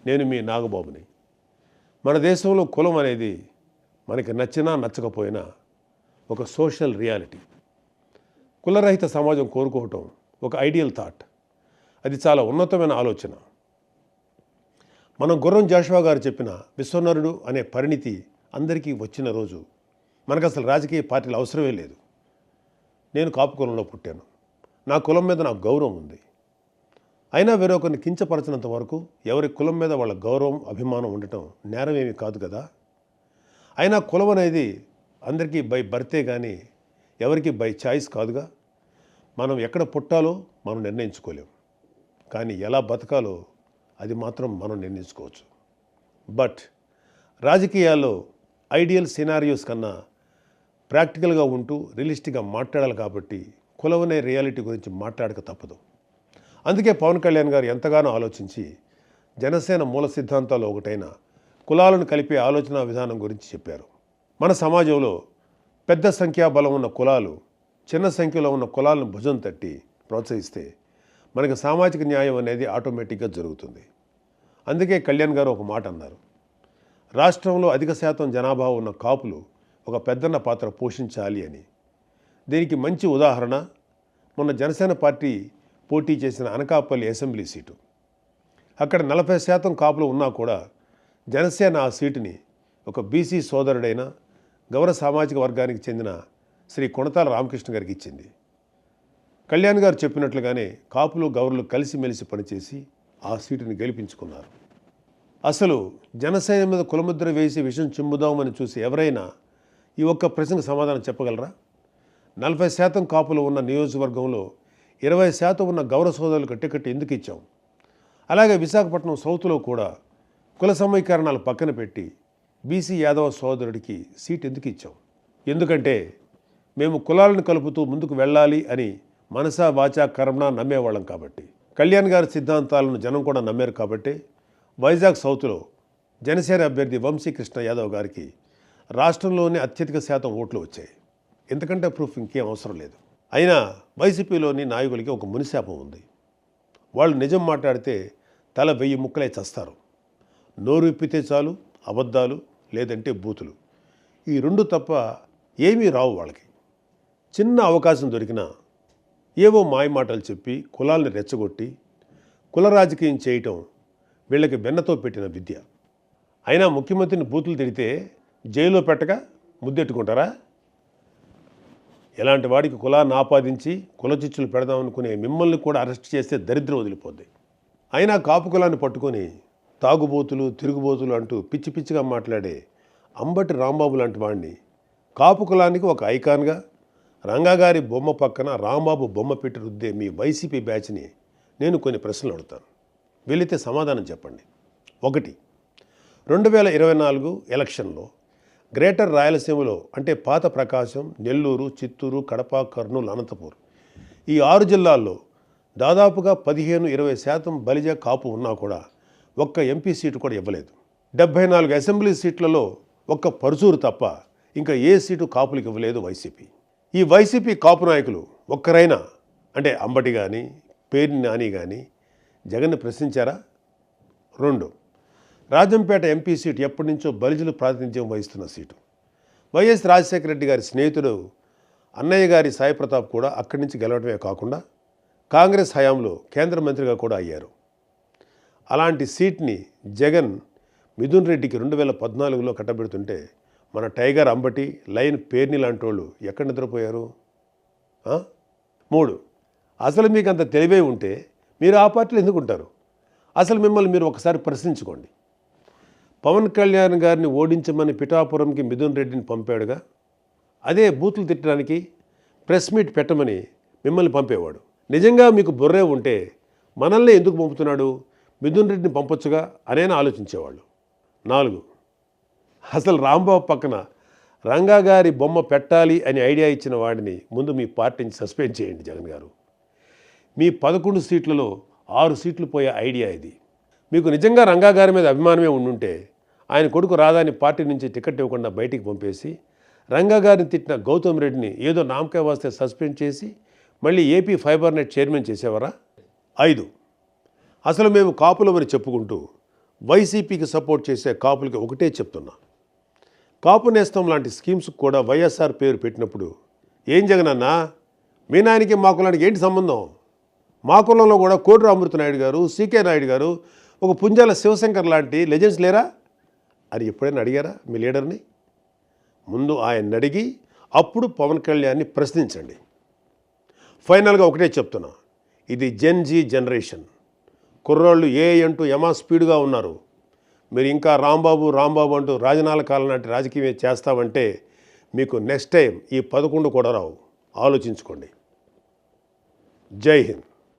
నేను మీ నాగబాబుని. మన దేశంలో కులం అనేది మనకి నచ్చినా నచ్చకపోయినా ఒక సోషల్ రియాలిటీ. కులరహిత సమాజం కోరుకోవటం ఒక ఐడియల్ థాట్. అది చాలా ఉన్నతమైన ఆలోచన. మనం గుర్రం జాషువా గారు చెప్పిన విశ్వనరుడు అనే పరిణితి అందరికీ వచ్చిన రోజు మనకు అసలు రాజకీయ పార్టీలు అవసరమే లేదు. నేను కాపు కులంలో పుట్టాను. నా కులం మీద నాకు గౌరవం ఉంది. అయినా వేరొకరిని కించపరచినంత వరకు ఎవరి కులం మీద వాళ్ళ గౌరవం అభిమానం ఉండటం నేరం ఏమీ కాదు కదా. అయినా కులం అనేది అందరికీ బై బర్తే కానీ ఎవరికి బై చాయిస్ కాదుగా. మనం ఎక్కడ పుట్టాలో మనం నిర్ణయించుకోలేం, కానీ ఎలా బతకాలో అది మాత్రం మనం నిర్ణయించుకోవచ్చు. బట్ రాజకీయాల్లో ఐడియల్ సినారియోస్ కన్నా ప్రాక్టికల్గా ఉంటూ రియలిస్టిక్గా మాట్లాడాలి కాబట్టి కులం అనే రియాలిటీ గురించి మాట్లాడక తప్పదు. అందుకే పవన్ కళ్యాణ్ గారు ఎంతగానో ఆలోచించి జనసేన మూల సిద్ధాంతాల్లో ఒకటైన కులాలను కలిపే ఆలోచన విధానం గురించి చెప్పారు. మన సమాజంలో పెద్ద సంఖ్యాబలం ఉన్న కులాలు చిన్న సంఖ్యలో ఉన్న కులాలను భుజం తట్టి ప్రోత్సహిస్తే మనకి సామాజిక న్యాయం అనేది ఆటోమేటిక్గా జరుగుతుంది. అందుకే కళ్యాణ్ గారు ఒక మాట అన్నారు, రాష్ట్రంలో అధిక శాతం జనాభా ఉన్న కాపులు ఒక పెద్దన్న పాత్ర పోషించాలి అని. దీనికి మంచి ఉదాహరణ మొన్న జనసేన పార్టీ పోటీ చేసిన అనకాపల్లి అసెంబ్లీ సీటు. అక్కడ 40% కాపులు ఉన్నా కూడా జనసేన ఆ సీటుని ఒక బీసీ సోదరుడైన గౌర సామాజిక వర్గానికి చెందిన శ్రీ కొణతాల రామకృష్ణ గారికి ఇచ్చింది. కళ్యాణ్ గారు చెప్పినట్లుగానే కాపులు గౌరలు కలిసిమెలిసి పనిచేసి ఆ సీటుని గెలిపించుకున్నారు. అసలు జనసేన మీద కులముద్ర వేసి విషయం చిమ్ముదామని చూసి ఎవరైనా ఈ ఒక్క ప్రశ్నకు సమాధానం చెప్పగలరా? 40% కాపులు ఉన్న నియోజకవర్గంలో 20% ఉన్న గౌర సోదరులకు టికెట్ ఎందుకు ఇచ్చాం? అలాగే విశాఖపట్నం సౌత్లో కూడా కుల సమీకరణాలు పక్కన పెట్టి బీసీ యాదవ సోదరుడికి సీట్ ఎందుకు ఇచ్చాం? ఎందుకంటే మేము కులాలను కలుపుతూ ముందుకు వెళ్ళాలి అని మనసా వాచా కర్మణ నమ్మేవాళ్ళం కాబట్టి. కళ్యాణ్ గారి సిద్ధాంతాలను జనం కూడా నమ్మారు కాబట్టి వైజాగ్ సౌత్లో జనసేన అభ్యర్థి వంశీకృష్ణ యాదవ్ గారికి రాష్ట్రంలోనే అత్యధిక శాతం ఓట్లు వచ్చాయి. ఎందుకంటే ప్రూఫ్ ఇంకేం అవసరం లేదు. అయినా వైసీపీలోని నాయకులకి ఒక మునిశాపం ఉంది. వాళ్ళు నిజం మాట్లాడితే తల 1000 ముక్కలై చస్తారు. నోరు ఇప్పితే చాలు అబద్ధాలు, లేదంటే బూతులు. ఈ రెండు తప్ప ఏమీ రావు వాళ్ళకి. చిన్న అవకాశం దొరికినా ఏవో మాయమాటలు చెప్పి కులాల్ని రెచ్చగొట్టి కుల రాజకీయం చేయటం వీళ్ళకి వెన్నతో పెట్టిన విద్య. అయినా ముఖ్యమంత్రిని బూతులు తిడితే జైల్లో పెట్టక ముద్దెట్టుకుంటారా? ఎలాంటి వాడికి కులాన్ని ఆపాదించి కులచిచ్చులు పెడదామనుకునే మిమ్మల్ని కూడా అరెస్ట్ చేస్తే దరిద్రం వదిలిపోద్ది. అయినా కాపు కులాన్ని పట్టుకొని తాగుబోతులు తిరుగుబోతులు అంటూ పిచ్చి పిచ్చిగా మాట్లాడే అంబటి రాంబాబు లాంటి వాడిని కాపు కులానికి ఒక ఐకాన్గా రంగాగారి బొమ్మ పక్కన రాంబాబు బొమ్మ పెట్టి రుద్దే మీ వైసీపీ బ్యాచ్ని నేను కొన్ని ప్రశ్నలు అడుగుతాను. వీలైతే సమాధానం చెప్పండి. 1. 2024 ఎలక్షన్లో గ్రేటర్ రాయలసీమలో అంటే పాత ప్రకాశం, నెల్లూరు, చిత్తూరు, కడప, కర్నూలు, అనంతపూర్ ఈ 6 జిల్లాల్లో దాదాపుగా 15-20% బలిజ కాపు ఉన్నా కూడా ఒక్క ఎంపీ సీటు కూడా ఇవ్వలేదు. 74 అసెంబ్లీ సీట్లలో ఒక్క పరుచూరు తప్ప ఇంకా ఏ సీటు కాపులకు ఇవ్వలేదు వైసీపీ. ఈ వైసీపీ కాపు నాయకులు ఒక్కరైనా అంటే అంబటి కానీ పేర్ని నాని కానీ జగన్ని ప్రశ్నించారా? 2. రాజంపేట ఎంపీ సీటు ఎప్పటి నుంచో బలిజలు ప్రాతినిధ్యం వహిస్తున్న సీటు. వైఎస్ రాజశేఖర రెడ్డి గారి స్నేహితుడు అన్నయ్య గారి సాయి ప్రతాప్ కూడా అక్కడి నుంచి గెలవడమే కాకుండా కాంగ్రెస్ హయాంలో కేంద్ర మంత్రిగా కూడా అయ్యారు. అలాంటి సీట్ని జగన్ మిథున్ రెడ్డికి 2014లో కట్టబెడుతుంటే మన టైగర్ అంబటి, లయన్ పేర్ని లాంటి వాళ్ళు ఎక్కడ నిద్రపోయారు? 3. అసలు మీకు అంత తెలివే ఉంటే మీరు ఆ పార్టీలో ఎందుకు ఉంటారు? అసలు మిమ్మల్ని మీరు ఒకసారి ప్రశ్నించుకోండి. పవన్ కళ్యాణ్ గారిని ఓడించమని పిఠాపురంకి మిథున్ రెడ్డిని పంపాడుగా, అదే బూతులు తిట్టడానికి ప్రెస్ మీట్ పెట్టమని మిమ్మల్ని పంపేవాడు. నిజంగా మీకు బుర్రే ఉంటే మనల్ని ఎందుకు పంపుతున్నాడు, మిథున్ రెడ్డిని పంపొచ్చుగా అనేనా ఆలోచించేవాళ్ళు. 4. అసలు రాంబాబు పక్కన రంగా గారి బొమ్మ పెట్టాలి అని ఐడియా ఇచ్చిన వాడిని ముందు మీ పార్టీని సస్పెండ్ చేయండి జగన్ గారు. మీ 11 సీట్లలో 6 సీట్లు పోయే ఐడియా ఇది. మీకు నిజంగా రంగా గారి మీద అభిమానమే ఉండుంటే ఆయన కొడుకు రాధాని పార్టీ నుంచి టికెట్ ఇవ్వకుండా బయటికి పంపేసి రంగా గారిని తిట్టిన గౌతమ్ రెడ్డిని ఏదో నామకే వాస్తే సస్పెండ్ చేసి మళ్ళీ ఏపీ ఫైబర్ నెట్ చైర్మన్ చేసేవారా? 5. అసలు మేము కాపులమని చెప్పుకుంటూ వైసీపీకి సపోర్ట్ చేసే కాపులకి ఒకటే చెప్తున్నా, కాపు నేస్తం లాంటి స్కీమ్స్కి కూడా వైఎస్ఆర్ పేరు పెట్టినప్పుడు ఏం జగనన్నా మీ నాయనకి మా కులానికి ఏంటి సంబంధం? మా కులంలో కూడా కోటి అమృతనాయుడు గారు, సీకే నాయుడు గారు, ఒక పుంజాల శివశంకర్ లాంటి లెజెండ్స్ లేరా అని ఎప్పుడైనా అడిగారా మీ లీడర్ని? ముందు ఆయన్ని అడిగి అప్పుడు పవన్ కళ్యాణ్ని ప్రశ్నించండి. ఫైనల్గా ఒకటే చెప్తున్నా, ఇది జెన్జీ జనరేషన్. కుర్రాళ్ళు అంటూ యమా స్పీడ్గా ఉన్నారు. మీరు ఇంకా రాంబాబు అంటూ రాజనాల కాలం నాటి రాజకీయం చేస్తామంటే మీకు నెక్స్ట్ టైం ఈ 11 కూడా రావు. ఆలోచించుకోండి. జై హింద్.